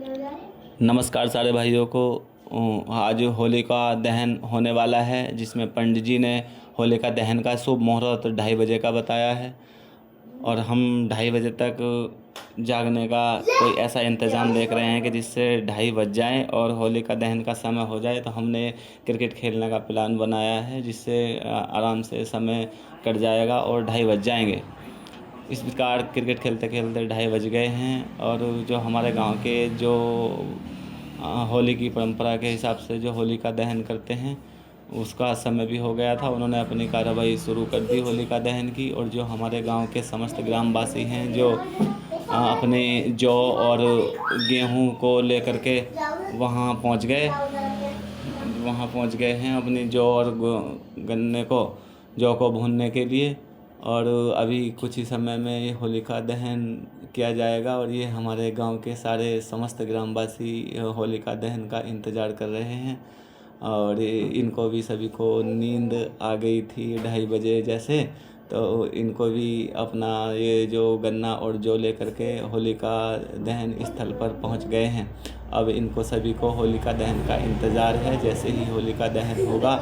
नमस्कार सारे भाइयों को। आज होलिका दहन होने वाला है, जिसमें पंडित जी ने होलिका दहन का शुभ मुहूर्त 2:30 बजे का बताया है और हम 2:30 बजे तक जागने का कोई ऐसा इंतज़ाम देख रहे हैं कि जिससे 2:30 बज जाएं और होलिका दहन का समय हो जाए। तो हमने क्रिकेट खेलने का प्लान बनाया है, जिससे आराम से समय कट जाएगा और 2:30 बज जाएंगे। इस प्रकार क्रिकेट खेलते खेलते 2:30 बज गए हैं और जो हमारे गांव के जो होली की परंपरा के हिसाब से जो होलिका दहन करते हैं उसका समय भी हो गया था। उन्होंने अपनी कार्रवाई शुरू कर दी होलिका दहन की। और जो हमारे गांव के समस्त ग्रामवासी हैं जो अपने जौ और गेहूं को लेकर के वहां पहुंच गए हैं अपनी जौ और गन्ने को जौ को भूनने के लिए। और अभी कुछ ही समय में ये होलिका दहन किया जाएगा और ये हमारे गांव के सारे समस्त ग्रामवासी होलिका दहन का इंतज़ार कर रहे हैं। और इनको भी सभी को नींद आ गई थी 2:30 बजे जैसे, तो इनको भी अपना ये जो गन्ना और जौ लेकर के होलिका दहन स्थल पर पहुंच गए हैं। अब इनको सभी को होलिका दहन का इंतज़ार है। जैसे ही होलिका दहन होगा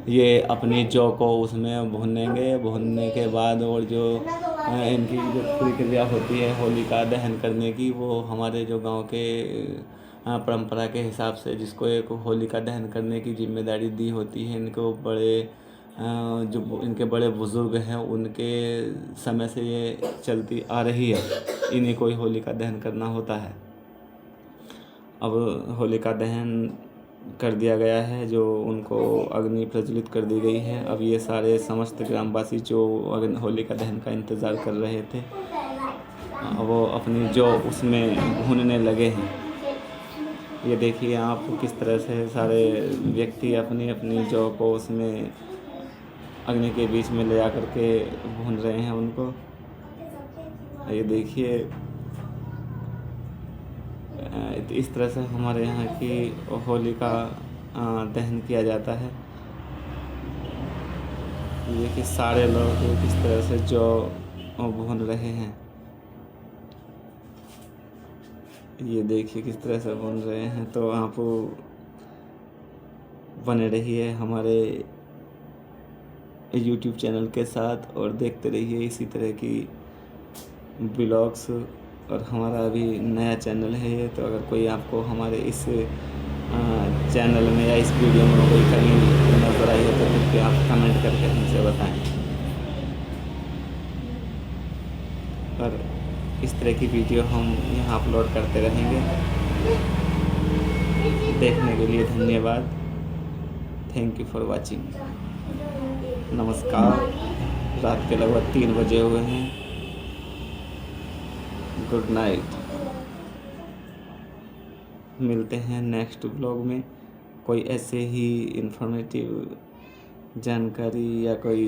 ये अपनी जौ को उसमें भूनेंगे। भूनने के बाद और जो इनकी जो प्रक्रिया होती है होलिका दहन करने की, वो हमारे जो गांव के परंपरा के हिसाब से जिसको एक होलिका दहन करने की जिम्मेदारी दी होती है, इनको बड़े जो इनके बड़े बुज़ुर्ग हैं उनके समय से ये चलती आ रही है। इन्हीं को ही होलिका दहन करना होता है। अब होलिका दहन कर दिया गया है, जो उनको अग्नि प्रज्वलित कर दी गई है। अब ये सारे समस्त ग्रामवासी जो होलिका दहन का इंतज़ार कर रहे थे वो अपनी जौ उसमें भूनने लगे हैं। ये देखिए आप किस तरह से सारे व्यक्ति अपनी अपनी जौ को उसमें अग्नि के बीच में ले आकर के भून रहे हैं उनको। ये देखिए इस तरह से हमारे यहाँ की होलिका दहन किया जाता है। ये कि सारे लोग किस तरह से जौ भून रहे हैं, ये देखिए किस तरह से भून रहे हैं। तो आप बने रहिए हमारे YouTube चैनल के साथ और देखते रहिए इसी तरह की ब्लॉग्स। और हमारा अभी नया चैनल है ये, तो अगर कोई आपको हमारे इस चैनल में या इस वीडियो में कोई कमी नजर आई है तो कृपया आप कमेंट करके हमसे बताएं। और इस तरह की वीडियो हम यहाँ अपलोड करते रहेंगे। देखने के लिए धन्यवाद। Thank you for watching. नमस्कार। रात के लगभग 3 बजे हुए हैं। Good night. मिलते हैं नेक्स्ट ब्लॉग में कोई ऐसे ही इंफॉर्मेटिव जानकारी या कोई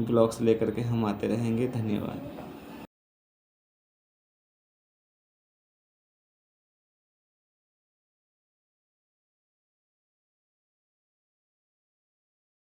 ब्लॉग्स लेकर के हम आते रहेंगे। धन्यवाद।